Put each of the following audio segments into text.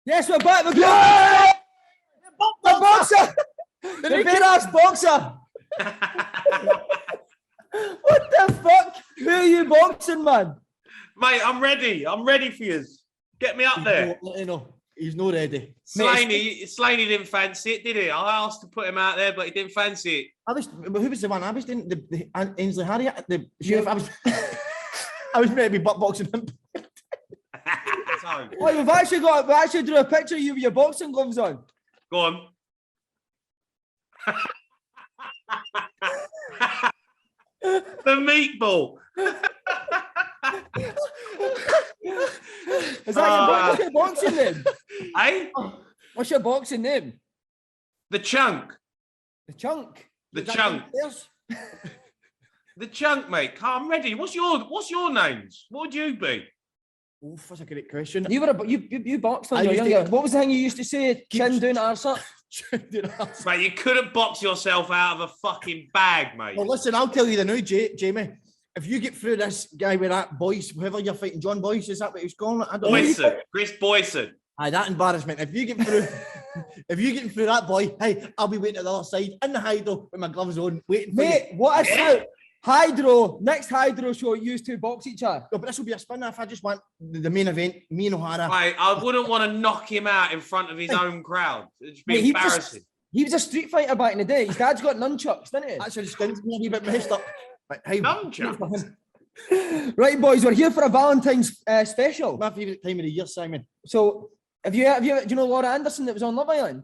Yes, we're back. The boxer. The big-ass boxer. What the fuck? Who are you boxing, man? Mate, I'm ready. I'm ready for you. Get me up there. He's not ready. Slaney didn't fancy it, did he? I asked to put him out there, but he didn't fancy it. Who was the one? I was doing the Ainsley Harriott, the chef. I was meant to be butt boxing him. Oh, we actually drew a picture of you with your boxing gloves on. Go on. The meatball. Is that what's your boxing name? Hey? What's your boxing name? The Chunk. The Chunk. The Chunk. The Chunk, mate. I'm ready. What's your names? What would you be? Oof, that's a great question. You boxed when you were younger. What was the thing you used to say? Chin down, arse up. Mate, you couldn't box yourself out of a fucking bag, mate. Well, listen, I'll tell you the now, Jamie. If you get through this guy with that Boyce, whoever you're fighting, John Boyce, is that what he's calling it? Boyson, Chris Boyson. Aye, that embarrassment. If you get through that boy, hey, I'll be waiting at the other side in the hydro with my gloves on, waiting for Mate, what a shout. Hydro, next Hydro show, you two box each other. No, but this will be a spinner if I just want the main event, me and O'Hara. Mate, I wouldn't want to knock him out in front of his own crowd. It'd be embarrassing. He was a street fighter back in the day. His dad's got nunchucks, didn't he? Actually, skin's me a wee bit messed up. But, hey, nunchucks? Right, boys, we're here for a Valentine's special. My favourite time of the year, Simon. So, do you know Laura Anderson that was on Love Island?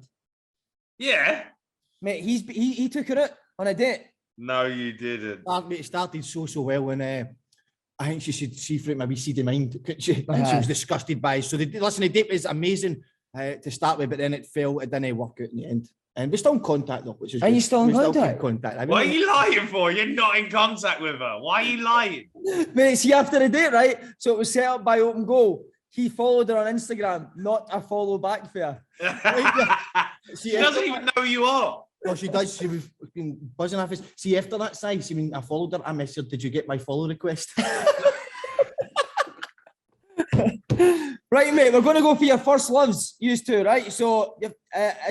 Yeah. Mate, he took her out on a date. No, you didn't. It started so well when I think she should see through my wee seedy mind, couldn't she? And she was disgusted by it. So the date was amazing to start with, but then it didn't work out in the end. And we're still in contact though, which is Are you still in contact? What are you lying for? You're not in contact with her. Why are you lying? Mate, see, after the date, right? So it was set up by Open Goal. He followed her on Instagram, not a follow back for her. She doesn't even know who you are. Well, she does. She was buzzing off us. See, after that size, I followed her. I messaged her, did you get my follow request? Right, mate, we're going to go for your first loves, you two, right? So,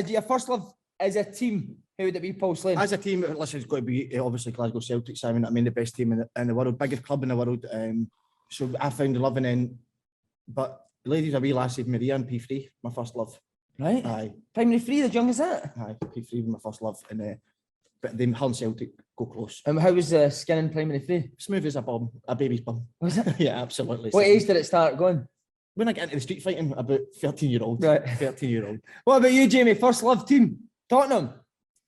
your first love is a team. Who would it be, Paul Slaney? As a team, listen, it's got to be obviously Glasgow Celtic, Simon. I mean, the best team in the world, biggest club in the world. So I found the love in then. But the ladies, a wee lassie, Maria and P3, my first love. Right. Aye. Primary 3, the young as that? Aye, P3 was my first love. And but then Hull and Celtic go close. And how was the skin in Primary 3? Smooth as a baby's bum. Was it? Yeah, absolutely. What age did it start going? When I get into the street fighting, about 13-year-old. Right. 13-year-old. What about you, Jamie? First love team? Tottenham?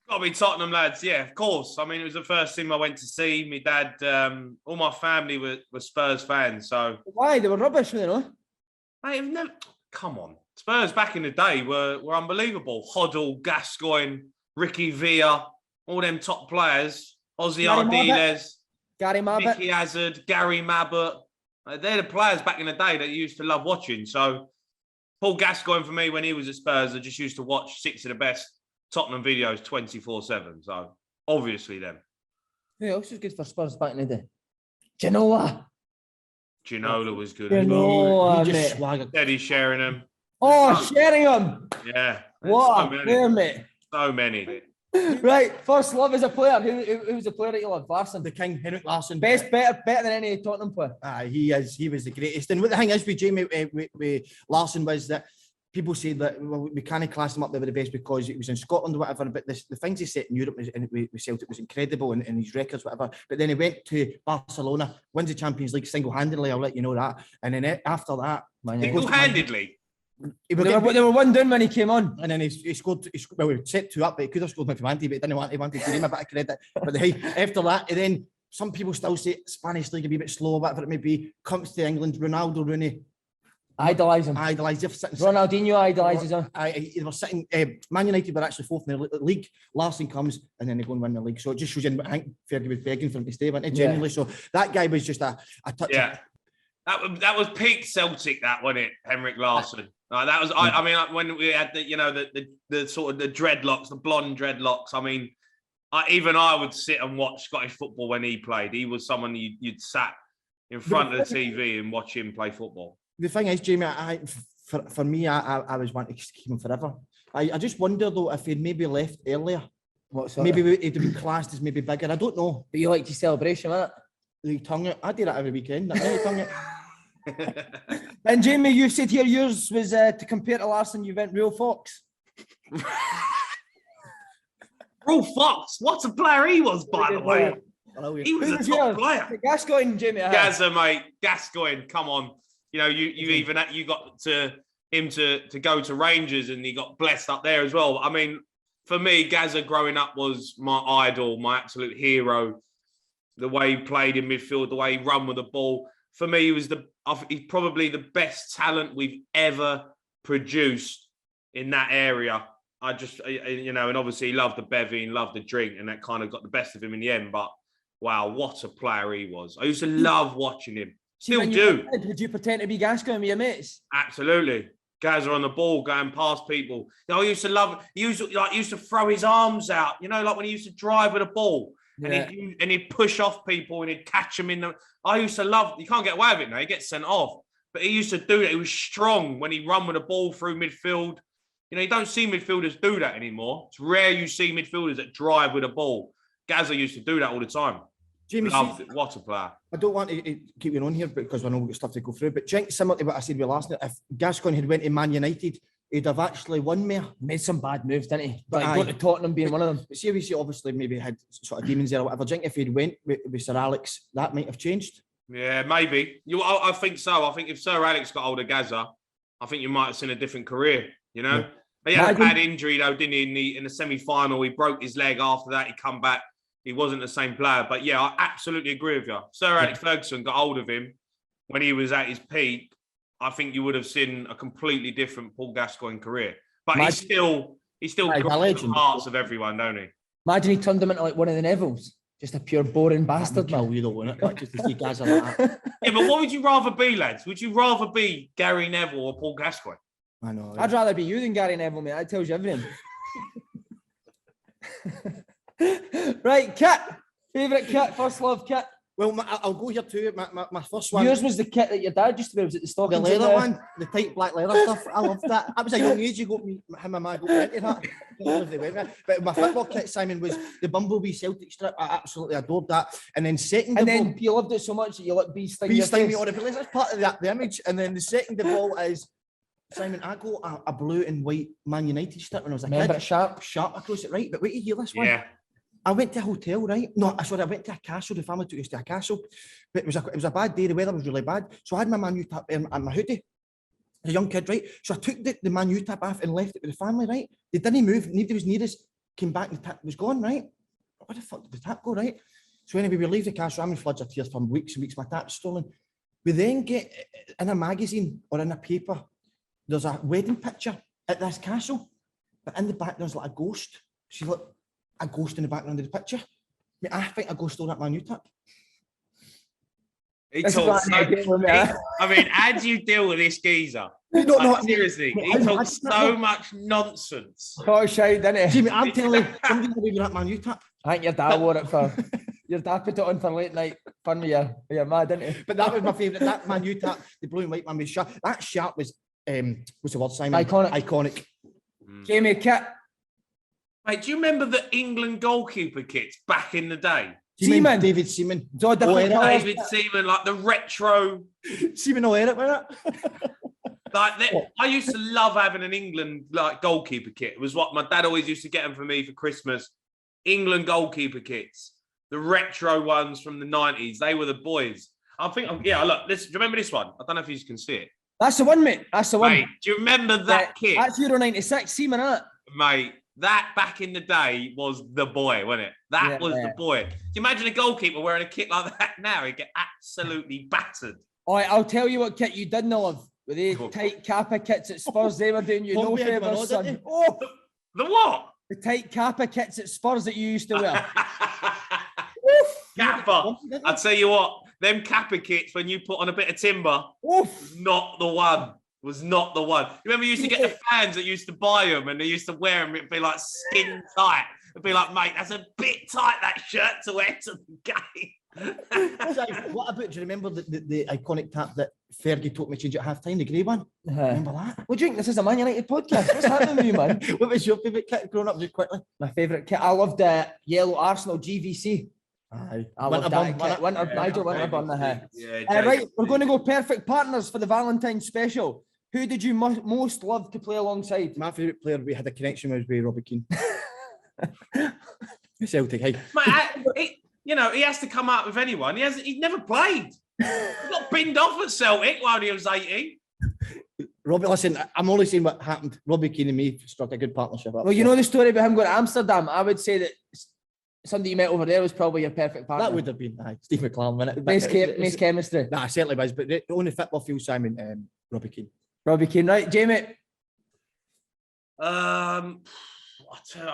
Got to be Tottenham, lads. Yeah, of course. I mean, it was the first team I went to see. My dad, all my family were Spurs fans. So why? They were rubbish, you know? Mate, come on. Spurs back in the day were unbelievable. Hoddle, Gascoigne, Ricky Villa, all them top players. Ozzy Ardiles, Gary Mabbott, Mickey Hazard, Gary Mabbott. They're the players back in the day that you used to love watching. So Paul Gascoigne, for me, when he was at Spurs, I just used to watch 6 of the best Tottenham videos 24/7. So obviously them. Who else was good for Spurs back in the day? Ginola. Ginola was good. Ginola, he just swaggered. Eddie Sheringham. Oh, Sheringham. Yeah. What a player, mate. So many. Right, first love as a player. Who was the player that you loved? Larsson. The King, Henrik Larsson. Better than any Tottenham player. He is. He was the greatest. And what the thing is with Jamie, with Larsson was that people say that we can't class him up there with the best because he was in Scotland or whatever, but the things he set in Europe and with Celtic was incredible and his records, whatever. But then he went to Barcelona, wins the Champions League single-handedly, I'll let you know that. And then after that... Single-handedly? They were 1 down when he came on. And then he scored, well, he set 2 up, but he could have scored with Manti, but he wanted to give him a bit of credit. But after that, and then some people still say Spanish League a wee bit slow, whatever it may be, comes to England, Ronaldo, Rooney, idolise him. Ronaldinho idolises him. They were sitting. Man United were actually 4th in the league. Larson comes and then they go and win the league. So it just shows you. I think Fergie was begging for him to stay, wasn't he? Genuinely. So that guy was just a touch. Yeah, that was peak Celtic. That wasn't it, Henrik Larsson. That was. I mean, when we had the sort of the dreadlocks, the blonde dreadlocks. I mean, even I would sit and watch Scottish football when he played. He was someone you'd sat in front of the TV and watch him play football. The thing is, Jamie, for me, I was wanting to keep him forever. I just wonder though if he'd maybe left earlier. Maybe he'd have been classed as maybe bigger. I don't know. But you liked your celebration, wasn't it? He tongue it. I do that every weekend. And Jamie, you said here yours was to compare to Larson. You went real Fox. Real Fox. What a player he was, by the way. He was a top player. Gascoigne, Jamie. Gazza, mate. Gascoigne, come on. You know, you got him to go to Rangers, and he got blessed up there as well. I mean, for me, Gazza growing up was my idol, my absolute hero. The way he played in midfield, the way he run with the ball. For me, he's probably the best talent we've ever produced in that area. I just, and obviously he loved the bevy and loved the drink, and that kind of got the best of him in the end. But wow, what a player he was. I used to love watching him. Still do. Would you pretend to be Gascoigne with your mates? Absolutely. Guys are on the ball, going past people. I used to love it. He used to throw his arms out, like when he used to drive with a ball. Yeah. And he'd push off people and he'd catch them in the... I used to love... You can't get away with it now. He gets sent off. But he used to do that. He was strong when he run with the ball through midfield. You don't see midfielders do that anymore. It's rare you see midfielders that drive with a ball. Gazza used to do that all the time. Jamie, what a player. I don't want to keep you on here because I know we've got stuff to go through, but similar to what I said with last night, if Gascoigne had went to Man United, he'd have actually won more. Made some bad moves, didn't he? But going to Tottenham being one of them. But see, obviously maybe had sort of demons there or whatever. Do you think if he'd went with Sir Alex, that might have changed? Yeah, maybe. I think so. I think if Sir Alex got hold of Gazza, I think you might have seen a different career, Yeah. He had a bad injury though, didn't he? In the semi-final, he broke his leg. After that, he come back. He wasn't the same player. But yeah, I absolutely agree with you. Sir Alex Ferguson got hold of him when he was at his peak. I think you would have seen a completely different Paul Gascoigne career. But he's still got the hearts of everyone, don't he? Imagine he turned him into like one of the Nevilles. Just a pure boring bastard. You don't want it. Just to see guys like that. Yeah, but what would you rather be, lads? Would you rather be Gary Neville or Paul Gascoigne? I know. I'd rather be you than Gary Neville, mate. That tells you everything. Right, kit. Favourite kit, first love kit. Well, I'll go here too. My first one. Yours was the kit that your dad used to wear. Was it the stockings? The leather one, the tight black leather stuff. I loved that. That was a young age. Him and my got into that. But my football kit, Simon, was the Bumblebee Celtic strip. I absolutely adored that. And then second of all, you loved it so much that you let bees sting me on the place. That's part of the image. And then the second of all is, Simon, I got a blue and white Man United strip when I was a kid. Sharp across it, right? But wait to hear this one. Yeah. I went to a hotel, right? No, sorry, I went to a castle. The family took us to a castle. But it was a bad day. The weather was really bad. So I had my Man U tap and my hoodie. As a young kid, right? So I took the Man U tap off and left it with the family, right? They didn't move. Nobody was near us. Came back and the tap was gone, right? Where the fuck did the tap go, right? So anyway, we leave the castle. I'm in floods of tears for weeks and weeks. My tap's stolen. We then get in a magazine or in a paper. There's a wedding picture at this castle. But in the back, there's like a ghost. She's like, a ghost in the background of the picture. I think a ghost stole that Man U tap. I mean, how do you deal with this geezer? Seriously, he talks so much nonsense. Oh, shite, didn't he? Jimmy, I'm telling you, somebody will give you that Man U tap. I think your dad wore it for... Your dad put it on for late night fun with your mad, didn't he? But that was my favourite. That Man U tap, the blue and white one was sharp. That sharp was, what's the word, Simon? Iconic. Jamie, kit. Mate, do you remember the England goalkeeper kits back in the day? Seaman. David Seaman. David Seaman, like the retro. Seaman O'Hara, wasn't it? I used to love having an England like goalkeeper kit. It was what my dad always used to get them for me for Christmas. England goalkeeper kits. The retro ones from the 90s. They were the boys. Look, do you remember this one? I don't know if you can see it. That's the one, mate. That's the one. Mate, do you remember that kit? That's Euro 96, Seaman, isn't it? Mate. That back in the day was the boy, wasn't it? That was the boy. Do you imagine a goalkeeper wearing a kit like that now? He'd get absolutely battered. All right, I'll tell you what kit you didn't love. With the tight Kappa kits at Spurs, they were doing you no favours, son. Oh, the what? The tight Kappa kits at Spurs that you used to wear. Kappa. I'll tell you what, them Kappa kits, when you put on a bit of timber, not the one. Was not the one. You remember you used to get the fans that used to buy them and they used to wear them. It'd be like skin tight. It'd be like, mate, that's a bit tight, that shirt to wear to the game. What about, do you remember the iconic tap that Fergie told me to change at half time, the grey one? Remember that? What do you think? This is a Man United podcast. What's happening with you, man? What was your favourite kit growing up, just quickly? My favourite kit. I loved the yellow Arsenal GVC. Aye. I loved that kit. Nigel Winterburn. Yeah, Right, we're going to go perfect partners for the Valentine special. Who did you most love to play alongside? My favourite player we had a connection with was Robbie Keane. Celtic, hey. Mate, he has to come out with anyone. He's never played. He got binned off at Celtic while he was 18. Robbie, listen, I'm only saying what happened. Robbie Keane and me struck a good partnership up. Well, you know the story about him going to Amsterdam. I would say that somebody you met over there was probably your perfect partner. That would have been Steve McClaren, wasn't it? Nice chemistry. Nah, certainly was. But the only football field, Simon, Robbie Keane. Robbie Keane, right? Jamie? I'm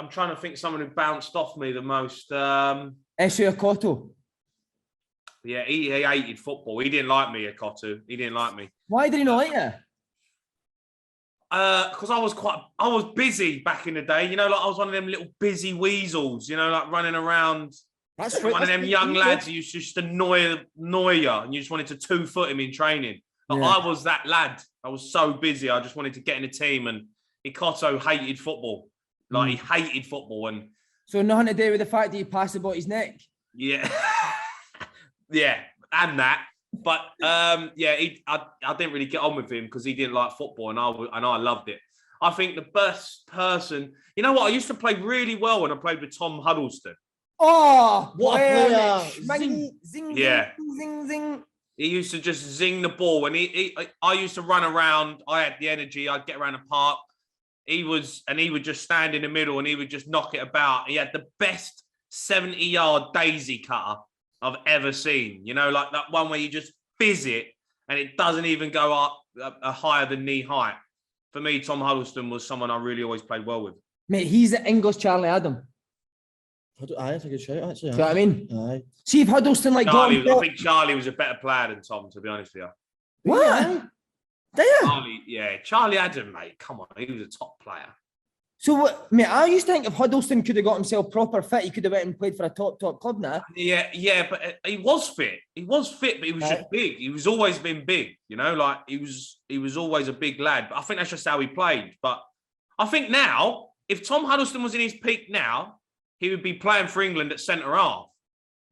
trying to think someone who bounced off me the most. Esu Akoto. Yeah, he hated football. He didn't like me, Akoto. He didn't like me. Why did he not like you? Because I was busy back in the day. Like I was one of them little busy weasels. Like running around. That's one of them young lads who used to just annoy you, and you just wanted to 2-foot him in training. But I was that lad. I was so busy. I just wanted to get in a team, and Ikoto hated football. Like he hated football, and so nothing to do with the fact that he passed about his neck. Yeah, yeah, and that. But I didn't really get on with him because he didn't like football, and I loved it. I think the best person, you know what? I used to play really well when I played with Tom Huddleston. Oh, what a player! Zing, zing, Yeah. zing, zing, zing. He used to just zing the ball, and I used to run around. I had the energy. I'd get around the park. He would just stand in the middle, and he would just knock it about. He had the best 70-yard daisy cutter I've ever seen. Like that one where you just fizz it, and it doesn't even go up higher than knee height. For me, Tom Huddleston was someone I really always played well with. Mate, he's the English Charlie Adam. Aye, that's a good shout, actually. Do you know what I mean? Aye. See if Huddleston I think Charlie was a better player than Tom, to be honest with you. What? Yeah. Charlie Adam, mate. Come on, he was a top player. So what, mate? I used to think if Huddleston could have got himself proper fit, he could have went and played for a top club now. Yeah, but he was fit. He was fit, but he was just big. He was always been big. Like he was always a big lad. But I think that's just how he played. But I think now, if Tom Huddleston was in his peak now, he would be playing for England at centre half.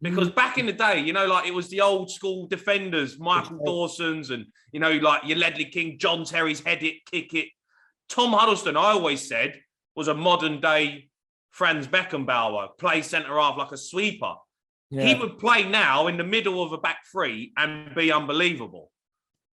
Because back in the day, like it was the old school defenders, Michael Dawson's and, like your Ledley King, John Terry's head it, kick it. Tom Huddleston, I always said, was a modern day Franz Beckenbauer, play centre half like a sweeper. Yeah. He would play now in the middle of a back three and be unbelievable.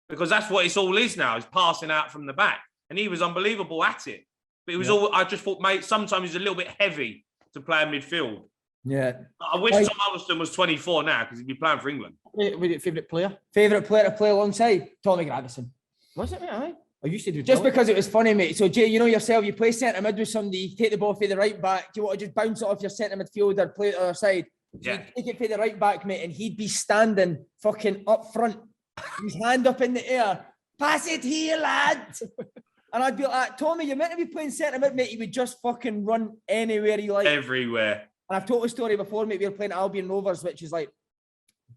Because that's what it all is now, is passing out from the back. And he was unbelievable at it. But it was I just thought, mate, sometimes he's a little bit heavy to play in midfield. Yeah. I wish Tom Huddleston was 24 now because he'd be playing for England. Favourite player? Favourite player to play alongside? Tommy Gravison. Was it, mate? Aye. I used to do just because it was funny, mate. So, Jay, you know yourself, you play centre mid with somebody, you take the ball for the right back, you want to just bounce it off your centre midfielder, play it to the other side. So you take it for the right back, mate, and he'd be standing fucking up front, his hand up in the air. Pass it here, lad. And I'd be like, Tommy, you're meant to be playing centre mid, mate. He would just fucking run anywhere he liked. Everywhere. And I've told the story before, mate. We were playing Albion Rovers, which is like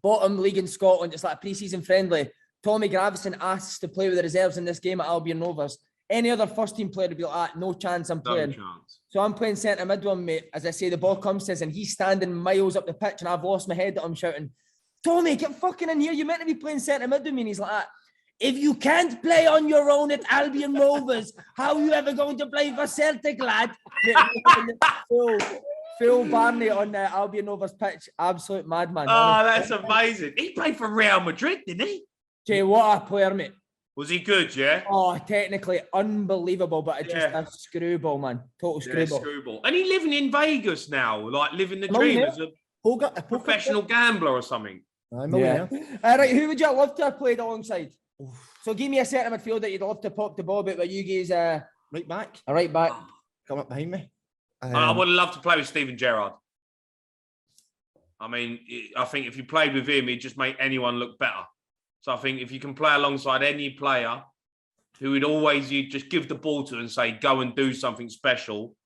bottom league in Scotland. It's like a pre-season friendly. Tommy Gravison asks to play with the reserves in this game at Albion Rovers. Any other first team player would be like, no chance I'm playing. No chance. So I'm playing centre mid one, mate. As I say, the ball comes to us and he's standing miles up the pitch and I've lost my head at him shouting, Tommy, get fucking in here. You're meant to be playing centre mid with me. And he's like, if you can't play on your own at Albion Rovers, how are you ever going to play for Celtic, lad? Phil Barney on the Albion Rovers pitch. Absolute madman. Oh, that's amazing. He played for Real Madrid, didn't he? Jay, what a player, mate. Was he good, yeah? Oh, technically unbelievable, but just a screwball, man. Total screwball. Screwball. And he's living in Vegas now, like living the dream as a professional gambler or something. I know, yeah. All right, who would you love to have played alongside? So give me a centre midfield that you'd love to pop the ball about, but you guys... right back. A right back. Come up behind me. I would love to play with Steven Gerrard. I mean, I think if you played with him, he'd just make anyone look better. So I think if you can play alongside any player who would always you just give the ball to and say, go and do something special,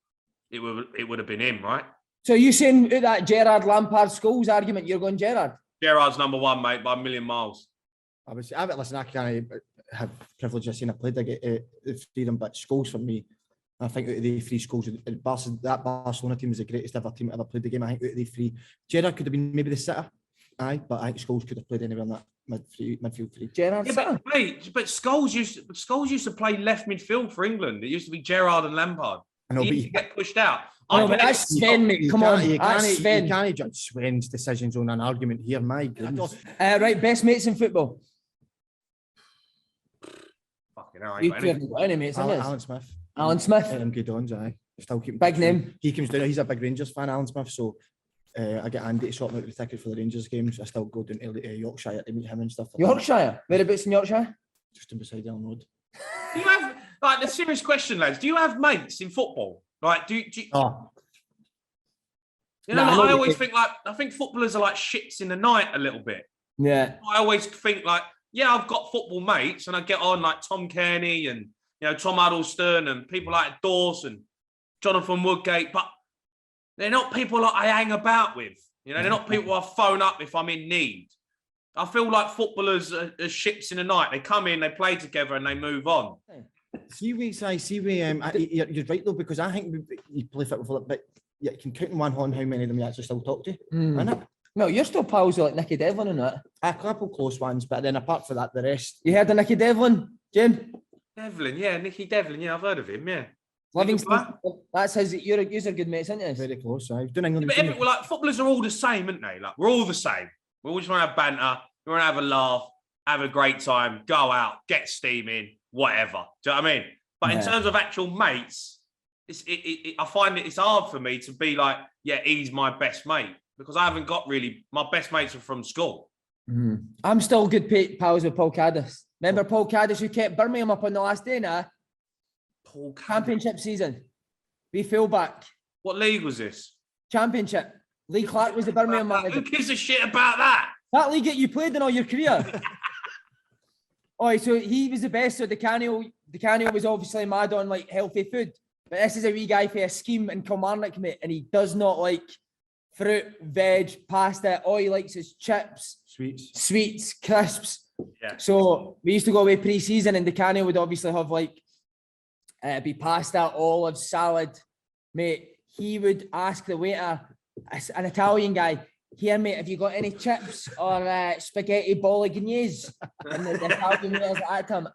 it would have been him, right? So you saying that Gerrard, Lampard, Scholes argument, you're going Gerrard? Gerrard's number one, mate, by a million miles. Listen, I can't have privilege of seeing a play to get freedom, but Scholes for me. I think out of the three, Scholes, that Barcelona team was the greatest ever team that ever played the game. I think out of the three, Gerrard could have been maybe the sitter, but I think Scholes could have played anywhere in that midfield three. Gerrard, yeah, but Scholes used to play left midfield for England. It used to be Gerrard and Lampard. I know, he but used to get pushed out. No, but that's Sven, mate. Come on, that's Sven. You can't judge Sven's decisions on an argument here, my goodness. Right, best mates in football. Fucking hell, You two haven't got any mates, Alan Smith. Alan Smith. MK Dons, aye. Still keep Big name. He comes down. He's a big Rangers fan, Alan Smith. So I get Andy to sort out the ticket for the Rangers games. I still go down to Yorkshire to meet him and stuff. Yorkshire? Whereabouts in Yorkshire? Just beside Elm Road. Do you have, like, the serious question, lads? Do you have mates in football? Like, do you? Oh. You know, I always think I think footballers are like ships in the night a little bit. Yeah. I always think like, yeah, I've got football mates, and I get on like Tom Kearney and Tom Huddleston and people like Dawson, Jonathan Woodgate, but they're not people that I hang about with. They're not people I phone up if I'm in need. I feel like footballers are ships in the night. They come in, they play together, and they move on. You're right though, because I think you play football, but you can count in one hand how many of them you actually still talk to. Innit? No, you're still pals with like Nicky Devlin and that. A couple close ones, but then apart from that, the rest. You heard of Nicky Devlin, Jim? Devlin, yeah, Nicky Devlin, yeah, I've heard of him, yeah. Livingston, that's his. You're good mates, aren't you? Very close. I've done England. Yeah, but like footballers are all the same, aren't they? Like we're all the same. We all just want to have banter. We want to have a laugh, have a great time, go out, get steaming, whatever. Do you know what I mean? But in terms of actual mates, I find it's hard for me to be like, yeah, he's my best mate, because I haven't got really, my best mates are from school. I'm still good pals with Paul Caddis. Remember Paul Caddis who kept Birmingham up on the last day now? Paul Caddis. Championship season. We fell back. What league was this? Championship. Lee Clark was the Birmingham manager. Who gives a shit about that? That league that you played in all your career. So he was the best. So DeCanio was obviously mad on like healthy food. But this is a wee guy for a scheme in Kilmarnock, mate, and he does not like fruit, veg, pasta. All he likes is chips, sweets, crisps. Yeah. So we used to go away pre-season, and DeCanio would obviously have like be pasta, olives, salad. Mate, he would ask the waiter, an Italian guy, here, mate, have you got any chips or spaghetti bolognese? And the Italian waiter's at him,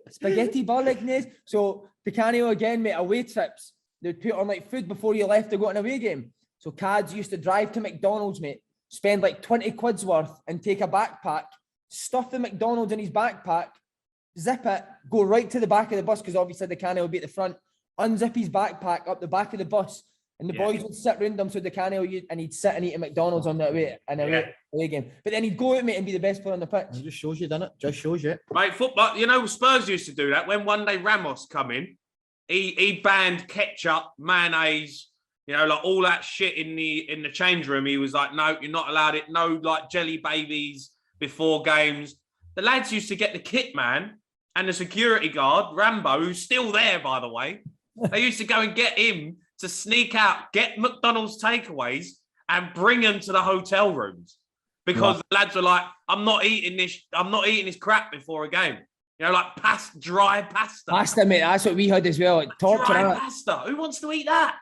spaghetti bolognese? So DeCanio again, mate, away trips, they'd put on like food before you left to go on an away game. So Cads used to drive to McDonald's, mate, spend like 20 quid's worth and take a backpack, stuff the McDonald's in his backpack, zip it, go right to the back of the bus, because obviously DeCanio would be at the front, unzip his backpack up the back of the bus, and the boys would sit round him, so DeCanio, and he'd sit and eat at McDonald's on the away game. But then he'd go out, mate, and be the best player on the pitch. It just shows you, doesn't it? Just shows you. Mate, football, Spurs used to do that. When one day Ramos come in, he banned ketchup, mayonnaise, like all that shit in the change room. He was like, no, you're not allowed it. No, like jelly babies before games. The lads used to get the kit man and the security guard, Rambo, who's still there, by the way. They used to go and get him to sneak out, get McDonald's takeaways and bring them to the hotel rooms, because the lads were like, I'm not eating this crap before a game. Like dry pasta. Pasta, mate, that's what we had as well. Like torture. Dry pasta. Who wants to eat that?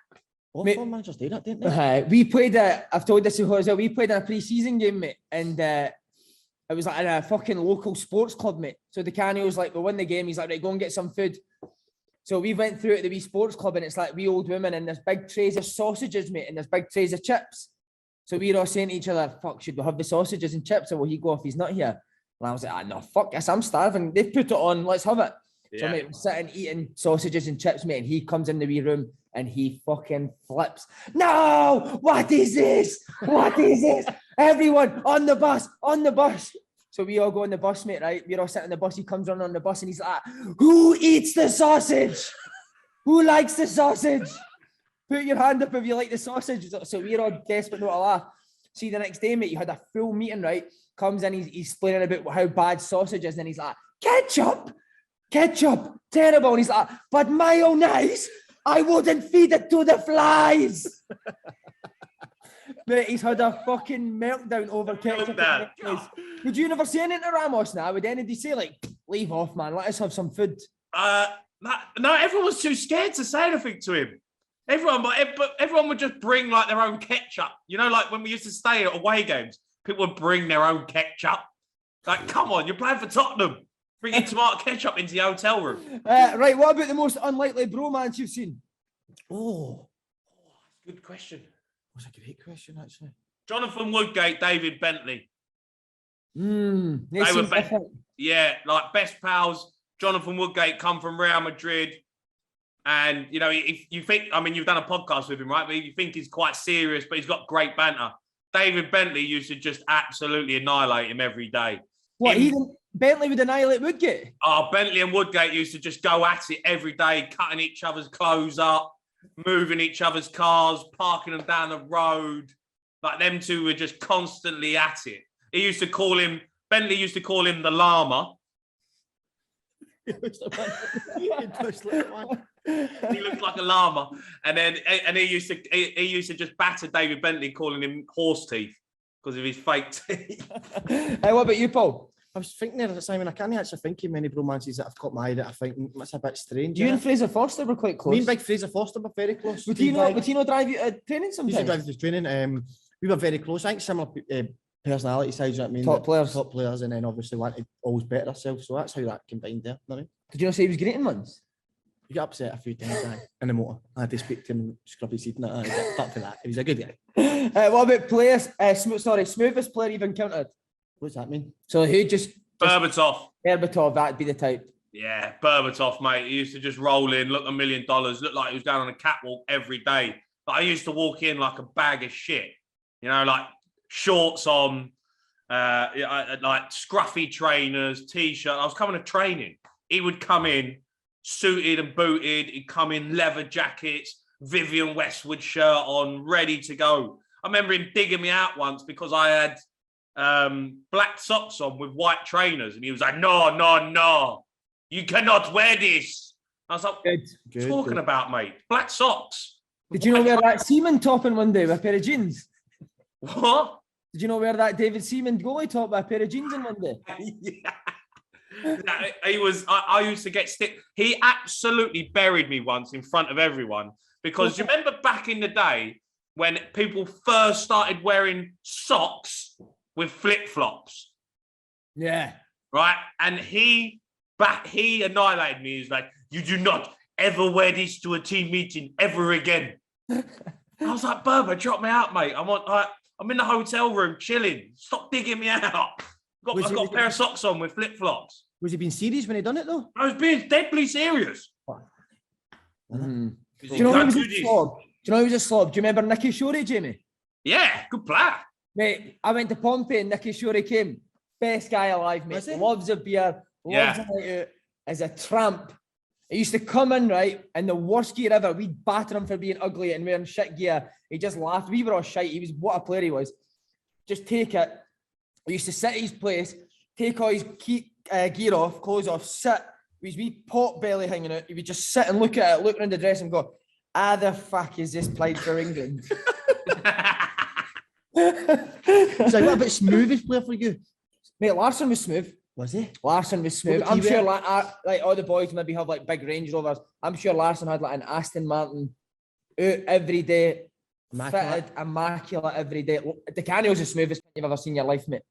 Mate, managers do that, didn't they? We played I've told this before as well, we played in a pre-season game, mate, and it was like in a fucking local sports club, mate. So DeCanio was like, we'll win the game. He's like, right, go and get some food. So we went through it at the wee sports club, and it's like we old women, and there's big trays of sausages, mate, and there's big trays of chips. So we were all saying to each other, fuck, should we have the sausages and chips, or will he go if he's not here? And I was like, no, fuck this, I'm starving. They've put it on, let's have it. Yeah. So mate, we're sitting eating sausages and chips, mate, and he comes in the wee room and he fucking flips. No, what is this? What is this? Everyone on the bus, on the bus. So we all go on the bus, mate, right? We're all sitting on the bus. He comes on the bus and he's like, who eats the sausage? Who likes the sausage? Put your hand up if you like the sausage. So we're all desperate not to laugh. See, the next day, mate, you had a full meeting, right? Comes in, he's explaining about how bad sausage is. And he's like, ketchup, terrible. And he's like, but mayonnaise, I wouldn't feed it to the flies. Mate, he's had a fucking meltdown over ketchup. Would you never say anything to Ramos now? Would anybody say, like, leave off, man, let us have some food? No, everyone was too scared to say anything to him. But everyone would just bring like their own ketchup. You know, like when we used to stay at away games, people would bring their own ketchup. Like, come on, you're playing for Tottenham. Bringing tomato ketchup into the hotel room. Right, what about the most unlikely bromance you've seen? Oh, good question. That's a great question, actually. Jonathan Woodgate, David Bentley. They were different. like best pals. Jonathan Woodgate come from Real Madrid. And, you know, if you think, I mean, you've done a podcast with him, right? But you think he's quite serious, but he's got great banter. David Bentley used to just absolutely annihilate him every day. What, Bentley would annihilate Woodgate? Oh, Bentley and Woodgate used to just go at it every day, cutting each other's clothes up, moving each other's cars, parking them down the road. Like, them two were just constantly at it. Bentley used to call him the llama. He looked like a llama. And he used to just batter David Bentley, calling him horse teeth because of his fake teeth. Hey, what about you, Paul? I was thinking there, Simon, I can't actually think of many romances that have caught my eye that I think that's a bit strange. You and Fraser Forster were quite close. Me and Big Fraser Forster were very close. Would he not drive you to training sometimes? He used to drive to training. We were very close. I think similar personality sides, you know what I mean? Top players, and then obviously want to always better ourselves. So that's how that combined there. You know? Did you not say he was greeting once? He got upset a few times in the motor. I had to speak to him, scrub his seat, and I got up for that. He was a good guy. What about players? Smoothest player you've encountered? What does that mean? So who just Berbatov. Berbatov, that'd be the type. Yeah, Berbatov, mate. He used to just roll in, look $1 million, look like he was going on a catwalk every day. But I used to walk in like a bag of shit. You know, like shorts on, like scruffy trainers, t-shirt. I was coming to training. He would come in suited and booted. He'd come in leather jackets, Vivian Westwood shirt on, ready to go. I remember him digging me out once because I had black socks on with white trainers, and he was like, no, you cannot wear this. I was like, what are you talking about, mate? Black socks. Did you know wear that Seaman top in one day with a pair of jeans? What? Did you know wear that David Seaman goalie top with a pair of jeans in one day? Yeah. I used to get stick. He absolutely buried me once in front of everyone because you remember back in the day when people first started wearing socks with flip-flops. Yeah. Right? And he annihilated me. He's like, you do not ever wear this to a team meeting ever again. I was like, Berber, drop me out, mate. I'm in the hotel room chilling. Stop digging me out. I've got a pair of socks on with flip-flops. Was he being serious when he done it, though? I was being deadly serious. Do you know who was a slob? Do you remember Nicky Shorey, Jamie? Yeah, good player. Mate, I went to Pompey and Nicky Shorey came. Best guy alive, mate. Loves a beer, loves a night out, is a tramp. He used to come in, right, in the worst gear ever. We'd batter him for being ugly and wearing shit gear. He just laughed. We were all shite. He was what a player he was. Just take it. We used to sit at his place, take all his gear off, clothes off, sit with his wee pot belly hanging out. He would just sit and look at it, look around the dress and go, the fuck is this played for England? So what about smoothest player for you? Mate, Larsson was smooth. Was he? Larsson was smooth. I'm sure like all the boys maybe have like big Range Rovers. I'm sure Larsson had like an Aston Martin out every day, fitted, immaculate every day. The Canio's the smoothest thing you've ever seen in your life, mate.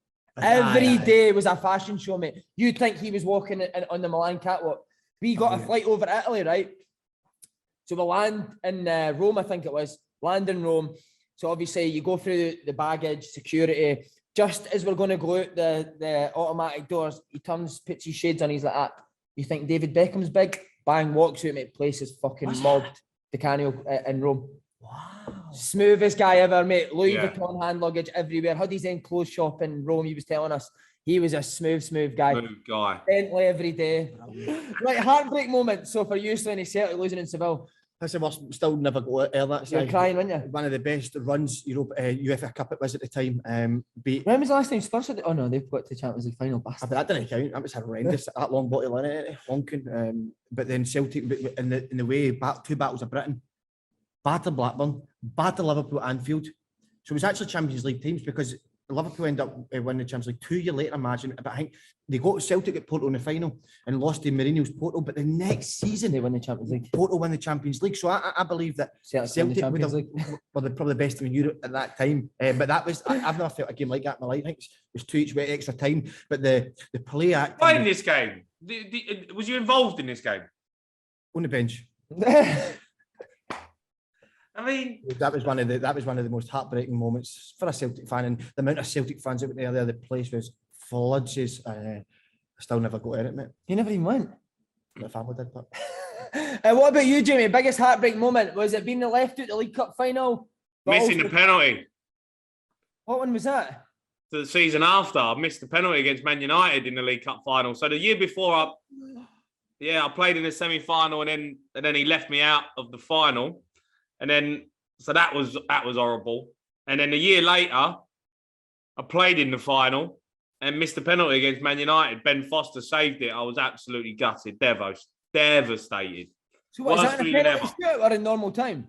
Every day was a fashion show, mate. You'd think he was walking on the Milan catwalk. We got a flight over Italy, right? So we land in Rome, I think it was. Land in Rome. So obviously you go through the baggage, security. Just as we're going to go out the automatic doors, he turns, puts his shades on, he's like that. You think David Beckham's big? Bang, walks out, mate. Place is fucking mobbed. The Canio in Rome. Wow. Smoothest guy ever, mate. Louis Vuitton hand luggage everywhere. Had his own clothes shop in Rome, he was telling us. He was a smooth guy. Smooth guy. Bentley every day. Right, heartbreak moment. So for you, Slaney, Celtic losing in Seville. I said, we're still never go there. That's You're crying, weren't you? One of the best runs UEFA Cup it was at the time. When was the last time Spurs had? Oh no, they've got to the Champions League final. But that didn't count. That was horrendous. That long bottle in it, honking. But then Celtic, in the way back, 2 battles of Britain, batter Blackburn, batter Liverpool at Anfield, So it was actually Champions League teams because Liverpool ended up winning the Champions League 2 years later, imagine. But I think they got Celtic at Porto in the final and lost to Mourinho's Porto. But the next season, they win the Champions League. Porto win the Champions League. So I believe that Celtic would have, were probably the best team in Europe at that time. But that was, I've never felt a game like that in my life. I think it was 2 each way extra time. But the play act. Playing this game, was you involved in this game? On the bench. I mean, that was one of the most heartbreaking moments for a Celtic fan, and the amount of Celtic fans out there. The place was floods. I still never got in it, mate. You never even went. My family did, but. What about you, Jamie? Biggest heartbreak moment? Was it being left out the League Cup final? Missing the penalty. What one was that? The season after, I missed the penalty against Man United in the League Cup final. So the year before, I played in the semi-final, and then he left me out of the final. And then, so that was horrible. And then a year later, I played in the final and missed the penalty against Man United. Ben Foster saved it. I was absolutely gutted, devastated. So what, is that in a penalty shootout or in normal time?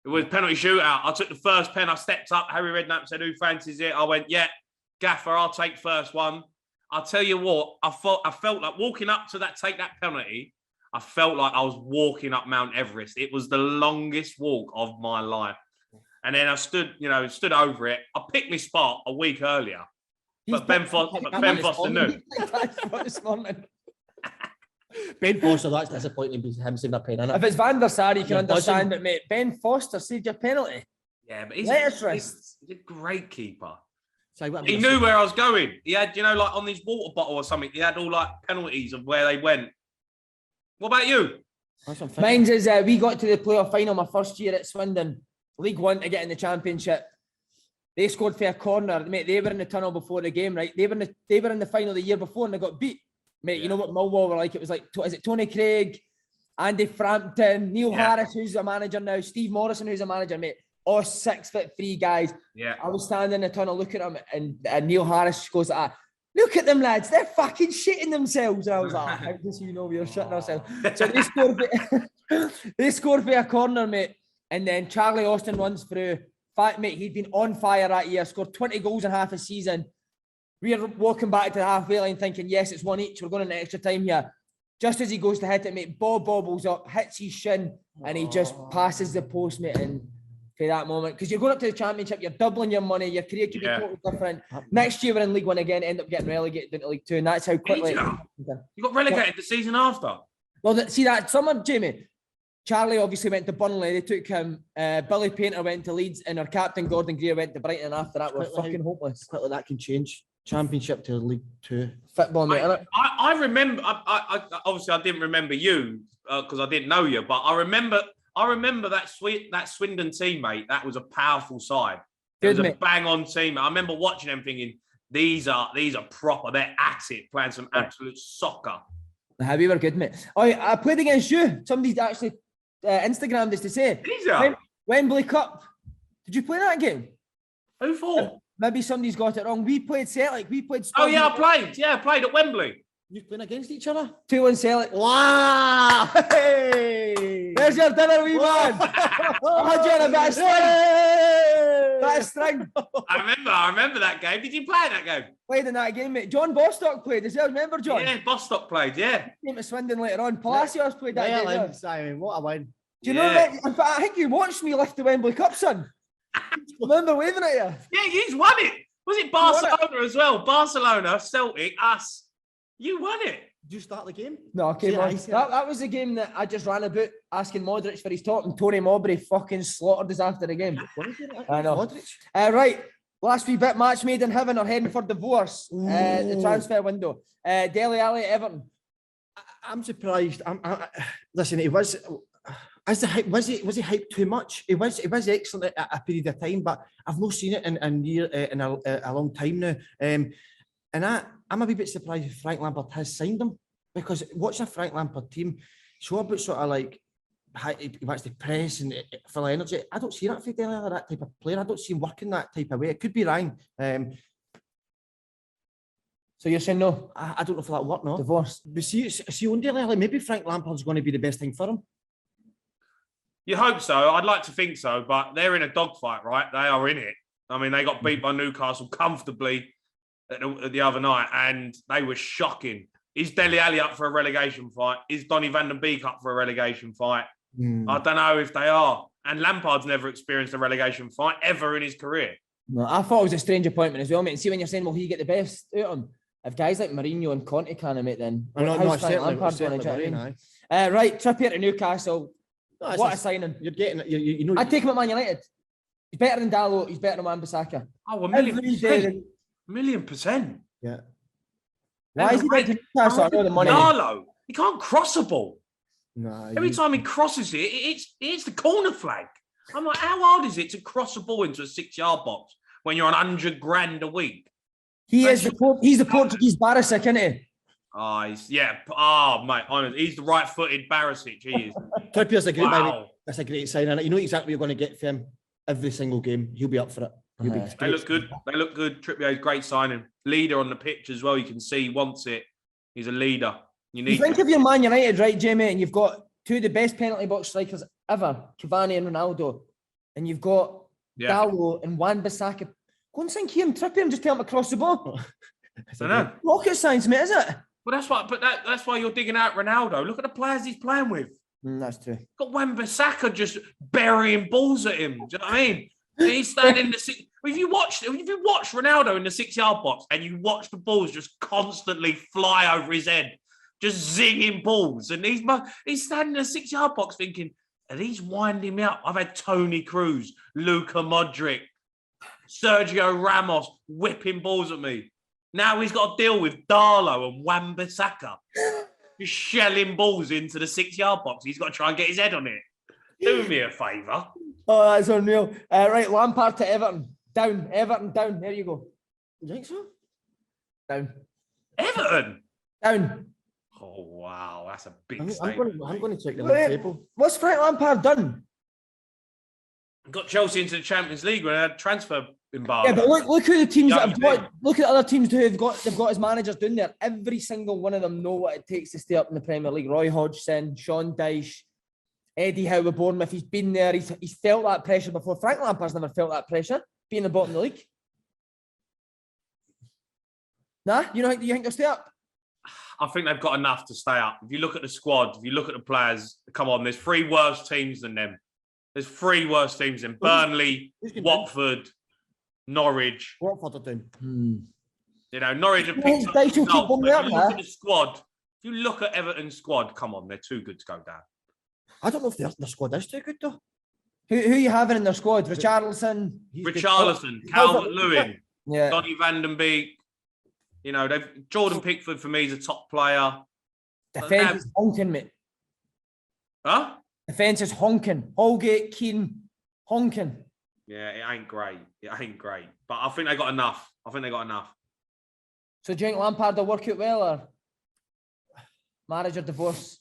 It was penalty shootout. I took the first pen. I stepped up. Harry Redknapp said, "Who fancies it?" I went, "Yeah, Gaffer, I'll take first one." I'll tell you what, I felt like walking up to take that penalty. I felt like I was walking up Mount Everest. It was the longest walk of my life. And then I stood over it. I picked my spot a week earlier. But Ben Foster knew. Ben Foster, that's disappointing because him saving a pen, innit? If it's Van der Sar, you can understand it, mate. Ben Foster saved your penalty. Yeah, but he's a great keeper. So he knew where I was going. He had, like on his water bottle or something, he had all like penalties of where they went. What about you? Mine's is we got to the playoff final my first year at Swindon, League One, to get in the Championship. They scored for a corner, mate. They were in the tunnel before the game, right? They were in the final the year before and they got beat, mate. Yeah. You know what Millwall were like? It was like, is it Tony Craig, Andy Frampton, Neil Harris, who's a manager now, Steve Morrison, who's a manager, mate. All 6'3" guys. Yeah. I was standing in the tunnel looking at them, and Neil Harris goes like, "Look at them lads, they're fucking shitting themselves." And I was like, "How does you know we were shitting ourselves?" So they scored for a corner, mate. And then Charlie Austin runs through. Mate, he'd been on fire that year, scored 20 goals in half a season. We're walking back to the halfway line thinking, yes, it's one each. We're going into extra time here. Just as he goes to hit it, mate, ball bobbles up, hits his shin, and he just passes the post, mate. And for that moment, because you're going up to the Championship, you're doubling your money, your career could be totally different. Next year, we're in League One again, end up getting relegated into League Two, and that's how quickly. You got relegated the season after. Well, see that summer, Jamie. Charlie obviously went to Burnley. They took him. Billy Painter went to Leeds, and our captain Gordon Greer went to Brighton. And after that, we're fucking hopeless. Quickly that can change. Championship to League Two. Football, mate. I remember. I obviously I didn't remember you because I didn't know you, but I remember that Swindon team, mate. That was a powerful side. It was a bang on team. I remember watching them thinking, these are proper. They're at it, playing some absolute soccer. We were good, mate. I played against you. Somebody actually Instagrammed us to say Wembley Cup. Did you play that game? Who for? Maybe somebody's got it wrong. We played Celtic. We played. Oh yeah, I played. Yeah, I played at Wembley. You playing against each other? 2-1 Celtic. Wow! Hey! There's your dinner, wee man. I had you on a bit of string. Bit of string. I remember that game. Did you play in that game? Played in that game, mate. John Bostock played as well. Remember, John? Yeah, Bostock played. Yeah. Came to Swindon later on. Palacios played that game. Simon, what a win! Do you know that? In fact, I think you watched me lift the Wembley Cup, son. Remember waving at you? Yeah, you won it. Was it Barcelona as well? Barcelona, Celtic, us. You won it. Did you start the game? No, I came on. That was the game that I just ran about asking Modric for his top, and Tony Mowbray fucking slaughtered us after the game. I know. Modric. Right. Last wee bit, match made in heaven or heading for divorce. The transfer window. Dele Alli, Everton. I'm surprised. Listen, he was. Was he hyped too much? He was excellent at a period of time, but I've not seen it in a long time now. And I'm a wee bit surprised if Frank Lampard has signed him, because watching a Frank Lampard team show about sort of like he wants to press and full energy. I don't see that for Dele Alli, that type of player. I don't see him working that type of way. It could be wrong. So you're saying no? I don't know if that work, no. Divorce. But see on Dele Alli, maybe Frank Lampard's going to be the best thing for him. You hope so. I'd like to think so, but they're in a dogfight, right? They are in it. I mean, they got beat by Newcastle comfortably at the other night, and they were shocking. Is Dele Alli up for a relegation fight? Is Donny van den Beek up for a relegation fight? I don't know if they are. And Lampard's never experienced a relegation fight ever in his career. No, I thought it was a strange appointment as well, mate. And see, when you're saying, will he get the best out of him? If guys like Mourinho and Conte can't, mate, then how's Frank Lampard going to right, Trippier to Newcastle. What a signing. You're getting, you know. I'd take him at Man United. He's better than Dalot. He's better than Wan-Bissaka. Oh, 1,000,000%. Yeah. Why is he going to Newcastle? I know the money. Darlow, he can't cross a ball. No, Every time he crosses it, it's the corner flag. I'm like, how hard is it to cross a ball into a 6-yard box when you're on 100 grand a week? He's the Portuguese Barisic, isn't he? Mate, honestly, he's the right-footed Barisic. He is. Trippier's a great baby. That's a great sign. You know exactly what you're going to get for him every single game. He'll be up for it. They look good. They look good. Trippier's great signing. Leader on the pitch as well. You can see he wants it. He's a leader. You think of your Man United, right, Jamie, and you've got two of the best penalty box strikers ever, Cavani and Ronaldo, and you've got Dalot and Wan-Bissaka. Go and sing Kieran Trippier and just tell him to cross the ball. I know. Rocket science, mate, is it? Well, that's why you're digging out Ronaldo. Look at the players he's playing with. That's true. Got Wan-Bissaka just burying balls at him. Do you know what I mean? And he's standing in the six. If you watch Ronaldo in the 6-yard box and you watch the balls just constantly fly over his head, just zinging balls, and he's standing in the 6-yard box thinking, are these winding me up? I've had Tony Cruz, Luka Modric, Sergio Ramos whipping balls at me. Now he's got to deal with Darlow and Wan-Bissaka just shelling balls into the 6-yard box. He's got to try and get his head on it. Do me a favour. Oh, that's unreal. Right, Lampard to Everton. Down. Everton, down. There you go. You think so? Down. Everton? Down. Oh, wow. That's a big statement. I'm going to check the table. What's Frank Lampard done? Got Chelsea into the Champions League when they had transfer embargo. Yeah, but look who the teams that have got. Look at other teams who they've got as managers doing there. Every single one of them know what it takes to stay up in the Premier League. Roy Hodgson, Sean Dyche, Eddie Howe with Bournemouth. He's been there. He's felt that pressure before. Frank Lampard's never felt that pressure, being the bottom of the league. Nah, you think they'll stay up? I think they've got enough to stay up. If you look at the squad, if you look at the players, come on, there's 3 worse teams than them. There's 3 worse teams than Burnley, Watford, Norwich. Watford are doing. You know, Norwich have picked up results, but if you look at the squad, if you look at Everton's squad, come on, they're too good to go down. I don't know if their squad is too good, though. Who are you having in their squad? Richarlison, Calvert-Lewin, Donny van den Beek. You know, Jordan Pickford for me is a top player. Defence is honking, mate. Huh? Defence is honking. Holgate, Keane, honking. Yeah, it ain't great. But I think they got enough. So do you think Lampard will work out well, or marriage or divorce?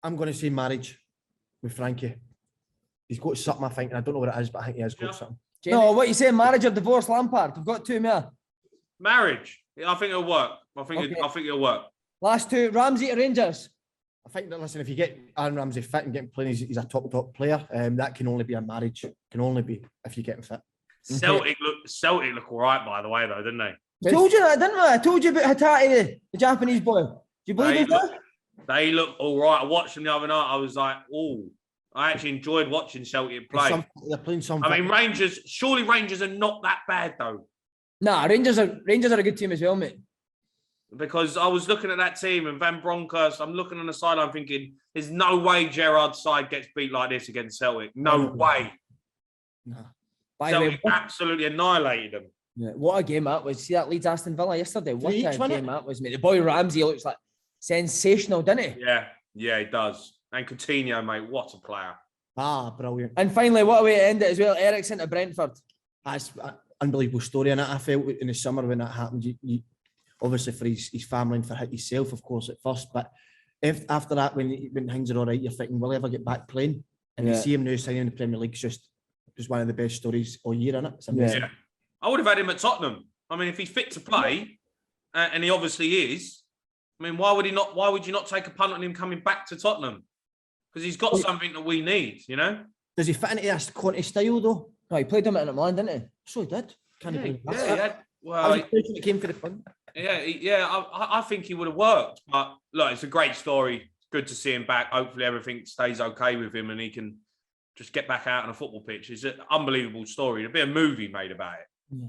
I'm going to say marriage with Frankie. He's got something, I think. I don't know what it is, but I think he has got something. No, what you saying? Marriage or divorce, Lampard? We've got 2 more. Marriage. I think it'll work. I think it'll work. Last 2. Ramsey to Rangers. I think that, listen, if you get Aaron Ramsey fit and get him playing, he's a top player. That can only be a marriage. Can only be if you get him fit. Celtic look all right, by the way, though, didn't they? I told you that, didn't I? I told you about Hatate, the Japanese boy. Do you believe that? They look all right. I watched them the other night. I was like, oh, I actually enjoyed watching Celtic play. They're playing some. I mean, Rangers are not that bad, though. Nah, Rangers are a good team as well, mate. Because I was looking at that team and Van Bronckhorst, I'm looking on the sideline thinking, there's no way Gerrard's side gets beat like this against Celtic. No way. No. Celtic absolutely annihilated them. Yeah, what a game that was. See that Leeds Aston Villa yesterday? What a game that was, mate. The boy Ramsey looks like sensational, doesn't he? Yeah, he does. And Coutinho, mate, what a player. Brilliant. And finally, what a way to end it as well. Eriksen to Brentford. That's an unbelievable story. And I felt in the summer when that happened, you obviously for his family and for himself, of course, at first. But after that, when things are all right, you're thinking, will he ever get back playing? And you see him now signing in the Premier League, just one of the best stories all year, isn't it? It's amazing. Yeah. I would have had him at Tottenham. I mean, if he's fit to play, and he obviously is, I mean, why would you not take a punt on him coming back to Tottenham? Because he's got something that we need, you know? Does he fit into this Conte style, though? No, he played him at Milan, didn't he? So he did. Can't believe that. Yeah. I Well, was expecting it came for the fun. I think he would have worked. But look, it's a great story. Good to see him back. Hopefully everything stays okay with him and he can just get back out on a football pitch. It's an unbelievable story. There'd be a movie made about it. Yeah.